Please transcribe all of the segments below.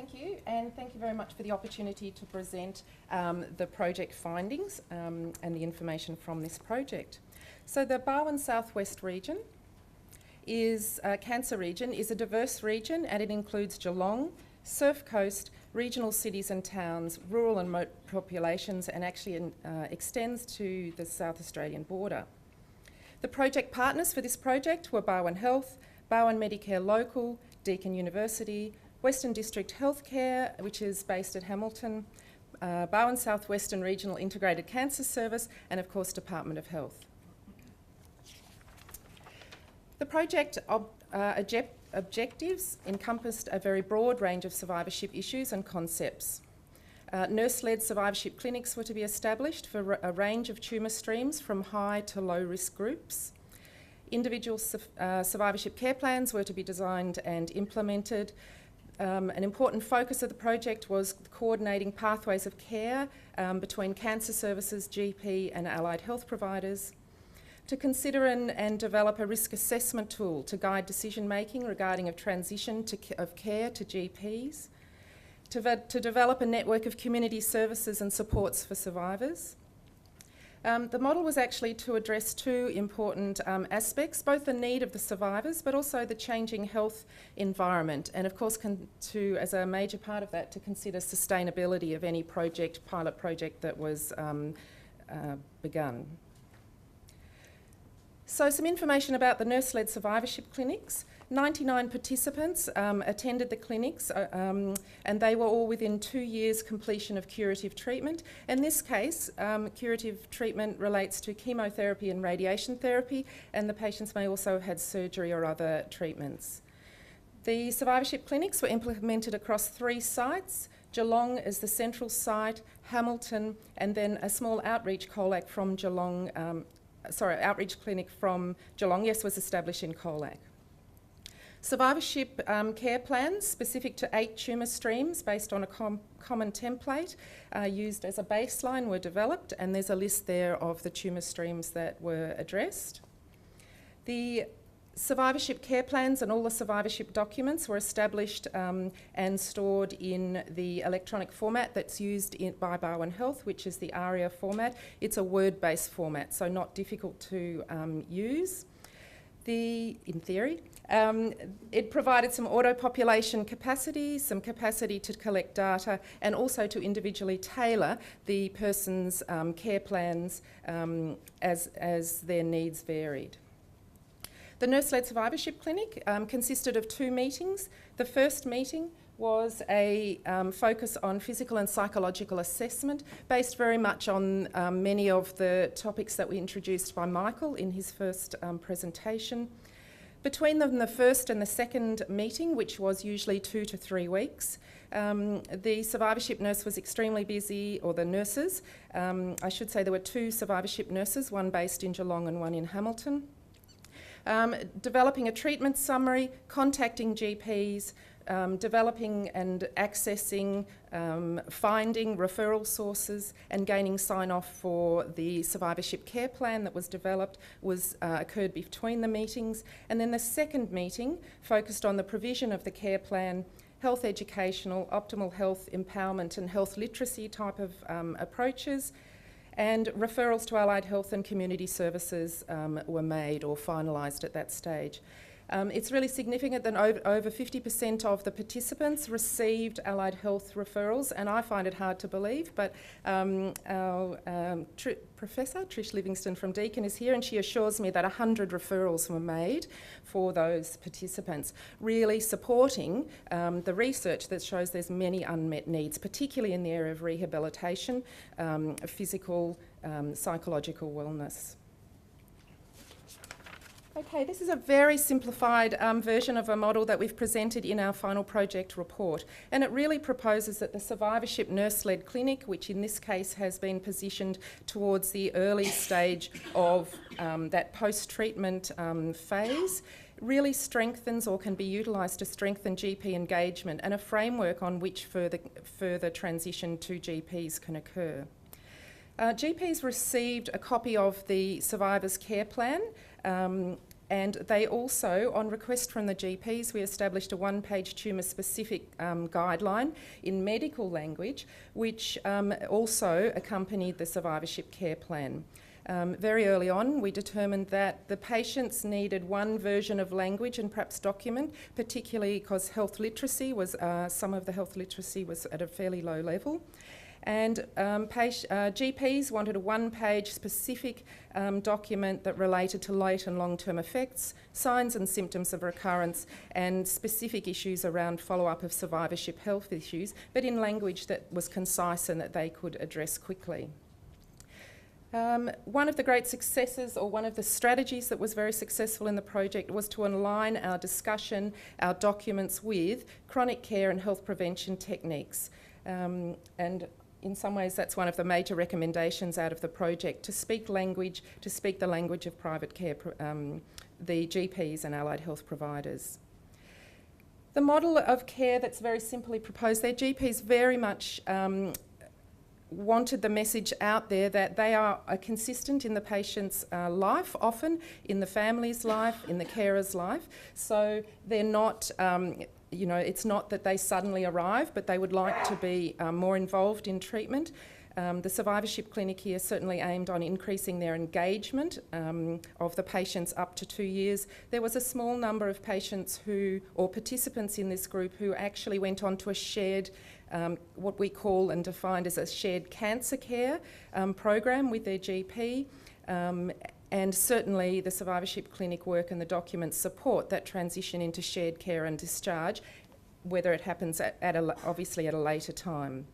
thank you, and thank you very much for the opportunity to present the project findings and the information from this project. So the Barwon Southwest region is cancer region is a diverse region, and it includes Geelong, Surf Coast, regional cities and towns, rural and remote populations, and actually extends to the South Australian border. The project partners for this project were Barwon Health, Barwon Medicare Local, Deakin University, Western District Healthcare, which is based at Hamilton, Barwon South Western Regional Integrated Cancer Service, and of course Department of Health. The project objectives encompassed a very broad range of survivorship issues and concepts. Nurse-led survivorship clinics were to be established for a range of tumour streams from high to low risk groups. Individual survivorship care plans were to be designed and implemented. An important focus of the project was coordinating pathways of care between cancer services, GP and allied health providers. To consider and develop a risk assessment tool to guide decision making regarding a transition of care to GPs. To develop a network of community services and supports for survivors. The model was actually to address two important aspects, both the need of the survivors but also the changing health environment, and of course as a major part of that, to consider sustainability of any pilot project that was begun. So some information about the nurse-led survivorship clinics. 99 participants attended the clinics and they were all within 2 years completion of curative treatment. In this case, curative treatment relates to chemotherapy and radiation therapy, and the patients may also have had surgery or other treatments. The survivorship clinics were implemented across 3 sites. Geelong is the central site, Hamilton, and then a small outreach colac from Geelong, outreach clinic from Geelong, was established in Colac. Survivorship care plans specific to 8 tumour streams based on a common template used as a baseline were developed, and there's a list there of the tumour streams that were addressed. The survivorship care plans and all the survivorship documents were established and stored in the electronic format that's used by Barwon Health, which is the ARIA format. It's a word-based format, so not difficult to use. In theory, it provided some auto-population capacity, some capacity to collect data, and also to individually tailor the person's care plans as their needs varied. The nurse-led survivorship clinic consisted of 2 meetings. The first meeting was a focus on physical and psychological assessment, based very much on many of the topics that were introduced by Michael in his first presentation. Between them, the first and the second meeting, which was usually 2 to 3 weeks, the survivorship nurse was extremely busy, or the nurses. I should say there were 2 survivorship nurses, one based in Geelong and one in Hamilton. Developing a treatment summary, contacting GPs, developing and accessing, finding referral sources, and gaining sign-off for the survivorship care plan that was developed occurred between the meetings. And then the second meeting focused on the provision of the care plan, health educational, optimal health empowerment and health literacy type of approaches, and referrals to allied health and community services were made or finalised at that stage. It's really significant that over 50% of the participants received allied health referrals, and I find it hard to believe, but our Professor Trish Livingston from Deakin is here, and she assures me that 100 referrals were made for those participants, really supporting the research that shows there's many unmet needs, particularly in the area of rehabilitation, physical, psychological wellness. Okay, this is a very simplified version of a model that we've presented in our final project report, and it really proposes that the survivorship nurse-led clinic, which in this case has been positioned towards the early stage of that post-treatment phase, really strengthens or can be utilised to strengthen GP engagement and a framework on which further transition to GPs can occur. GPs received a copy of the survivor's care plan And they also, on request from the GPs, we established a one-page tumour-specific guideline in medical language, which also accompanied the survivorship care plan. Very early on, we determined that the patients needed one version of language and perhaps document, particularly because health literacy was, some of the health literacy was at a fairly low level. And GPs wanted a one-page specific document that related to late and long-term effects, signs and symptoms of recurrence, and specific issues around follow-up of survivorship health issues, but in language that was concise and that they could address quickly. One of the great successes, or one of the strategies that was very successful in the project, was to align our discussion, our documents with chronic care and health prevention techniques. And in some ways that's one of the major recommendations out of the project, to speak the language of private care, the GPs and allied health providers. The model of care that's very simply proposed there, GPs very much wanted the message out there that they are consistent in the patient's life, often in the family's life, in the carer's life. So they're not, you know, it's not that they suddenly arrive, but they would like to be more involved in treatment. The survivorship clinic here certainly aimed on increasing their engagement of the patients up to 2 years. There was a small number of patients or participants in this group who actually went on to a shared, what we call and defined as a shared cancer care program with their GP. And certainly the survivorship clinic work and the documents support that transition into shared care and discharge, whether it happens obviously at a later time.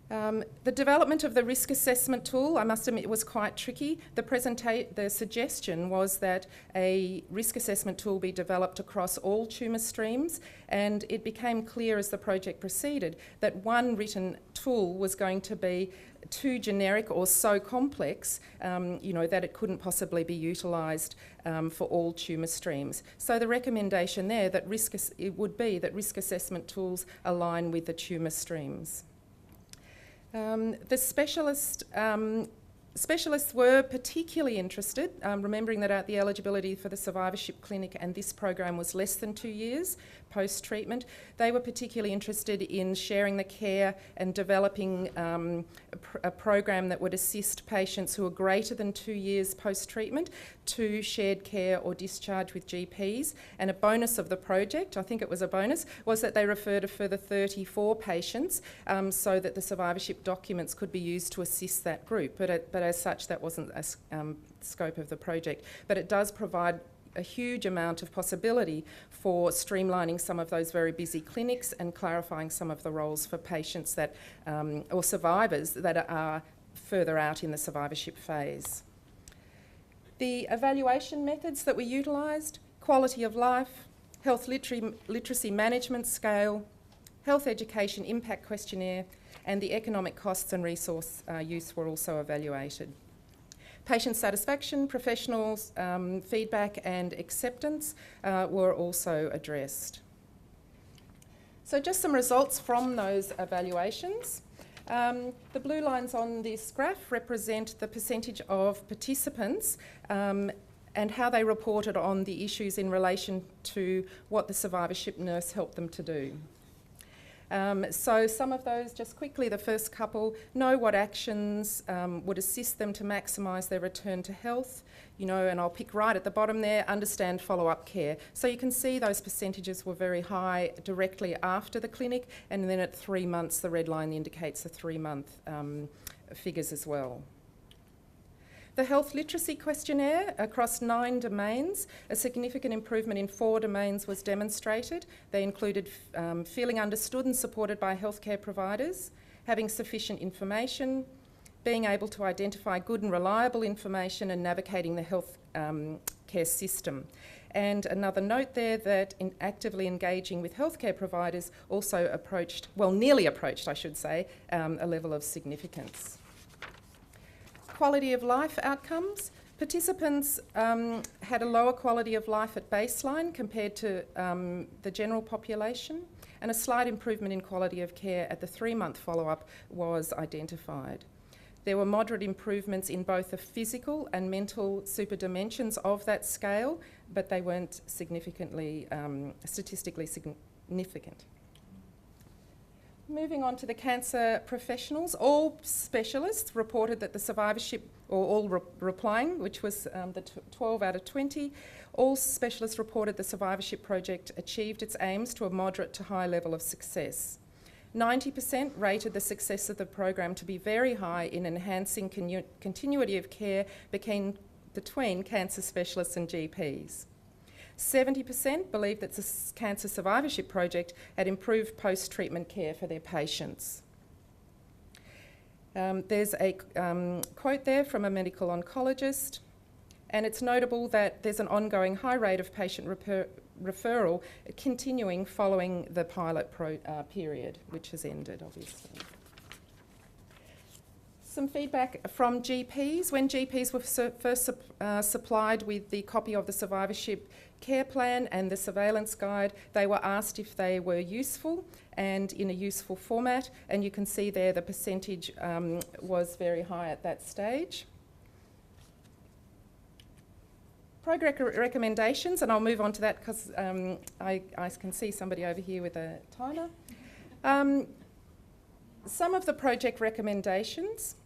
The development of the risk assessment tool, I must admit, was quite tricky. The suggestion was that a risk assessment tool be developed across all tumour streams, and it became clear as the project proceeded that one written tool was going to be too generic or so complex, you know, that it couldn't possibly be utilised for all tumour streams. So the recommendation there would be that risk assessment tools align with the tumour streams. The specialists were particularly interested, remembering that the eligibility for the survivorship clinic and this program was less than 2 years post-treatment. They were particularly interested in sharing the care and developing a program that would assist patients who are greater than 2 years post-treatment to shared care or discharge with GPs. And a bonus of the project, I think it was a bonus, was that they referred a further 34 patients so that the survivorship documents could be used to assist that group. But as such, that wasn't a scope of the project. But it does provide a huge amount of possibility for streamlining some of those very busy clinics and clarifying some of the roles for patients that, or survivors that are further out in the survivorship phase. The evaluation methods that we utilised: quality of life, health literacy management scale, health education impact questionnaire, and the economic costs and resource use were also evaluated. Patient satisfaction, professionals' feedback and acceptance were also addressed. So just some results from those evaluations. The blue lines on this graph represent the percentage of participants and how they reported on the issues in relation to what the survivorship nurse helped them to do. So some of those, just quickly, the first couple, know what actions would assist them to maximise their return to health, you know, and I'll pick right at the bottom there, understand follow-up care. So you can see those percentages were very high directly after the clinic, and then at 3 months, the red line indicates the 3-month figures as well. The health literacy questionnaire across 9 domains, a significant improvement in 4 domains was demonstrated. They included feeling understood and supported by healthcare providers, having sufficient information, being able to identify good and reliable information, and navigating the health care system. And another note there that in actively engaging with healthcare providers also approached, well, nearly approached, I should say, a level of significance. Quality of life outcomes. Participants had a lower quality of life at baseline compared to the general population, and a slight improvement in quality of care at the 3-month follow-up was identified. There were moderate improvements in both the physical and mental superdimensions of that scale, but they weren't significantly, statistically significant. Moving on to the cancer professionals, all specialists reported that the survivorship, or all replying, which was the 12 out of 20, all specialists reported the survivorship project achieved its aims to a moderate to high level of success. 90% rated the success of the program to be very high in enhancing continuity of care between cancer specialists and GPs. 70% believed that the Cancer Survivorship Project had improved post-treatment care for their patients. There's a quote there from a medical oncologist, and it's notable that there's an ongoing high rate of patient referral continuing following the pilot period, which has ended, obviously. Some feedback from GPs. When GPs were first supplied with the copy of the survivorship care plan and the surveillance guide, they were asked if they were useful and in a useful format, and you can see there the percentage was very high at that stage. Project recommendations, and I'll move on to that because I can see somebody over here with a timer. Some of the project recommendations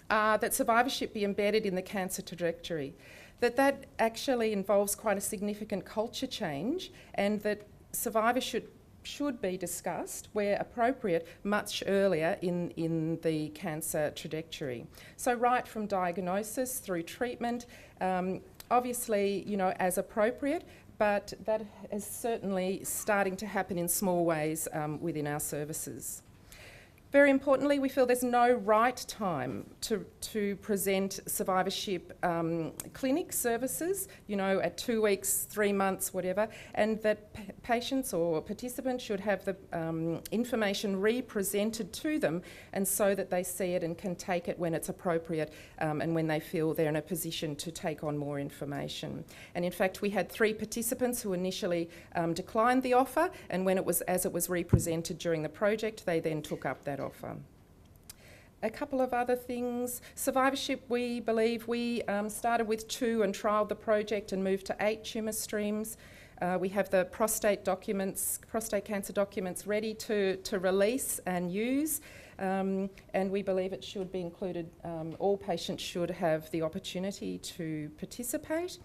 are that survivorship be embedded in the cancer trajectory, that actually involves quite a significant culture change, and that survivorship should be discussed, where appropriate, much earlier in the cancer trajectory. So right from diagnosis through treatment, obviously, you know, as appropriate, but that is certainly starting to happen in small ways within our services. Very importantly, we feel there's no right time to present survivorship clinic services, you know, at 2 weeks, 3 months, whatever, and that patients or participants should have the information re-presented to them, and so that they see it and can take it when it's appropriate and when they feel they're in a position to take on more information. And in fact, we had 3 participants who initially declined the offer, and when as it was re-presented during the project, they then took up that offer. A couple of other things. Survivorship, we believe we started with 2 and trialled the project and moved to 8 tumour streams. We have the prostate cancer documents ready to release and use, and we believe it should be included. All patients should have the opportunity to participate.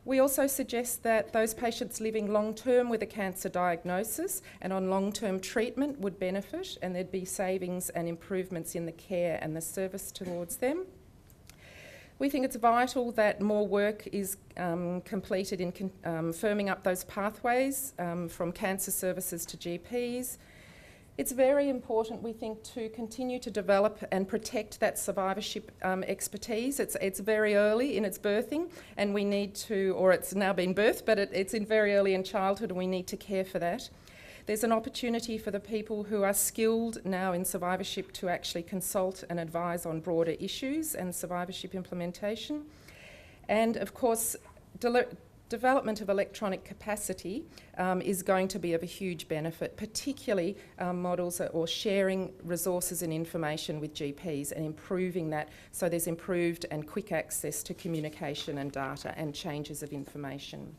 We also suggest that those patients living long-term with a cancer diagnosis and on long-term treatment would benefit, and there'd be savings and improvements in the care and the service towards them. We think it's vital that more work is completed in firming up those pathways from cancer services to GPs. It's very important, we think, to continue to develop and protect that survivorship expertise. It's very early in its birthing, and we need to, or it's now been birthed, but it's in very early in childhood, and we need to care for that. There's an opportunity for the people who are skilled now in survivorship to actually consult and advise on broader issues and survivorship implementation. And of course, development of electronic capacity is going to be of a huge benefit, particularly models or sharing resources and information with GPs and improving that so there's improved and quick access to communication and data and changes of information.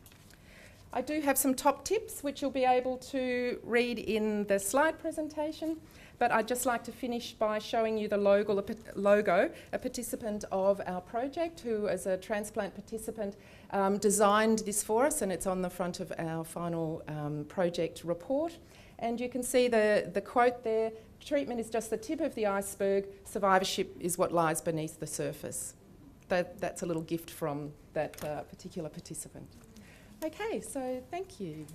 I do have some top tips which you'll be able to read in the slide presentation, but I'd just like to finish by showing you the logo, a participant of our project who, as a transplant participant, designed this for us, and it's on the front of our final project report. And you can see the quote there, "Treatment is just the tip of the iceberg, survivorship is what lies beneath the surface." That's a little gift from that particular participant. Okay, so thank you.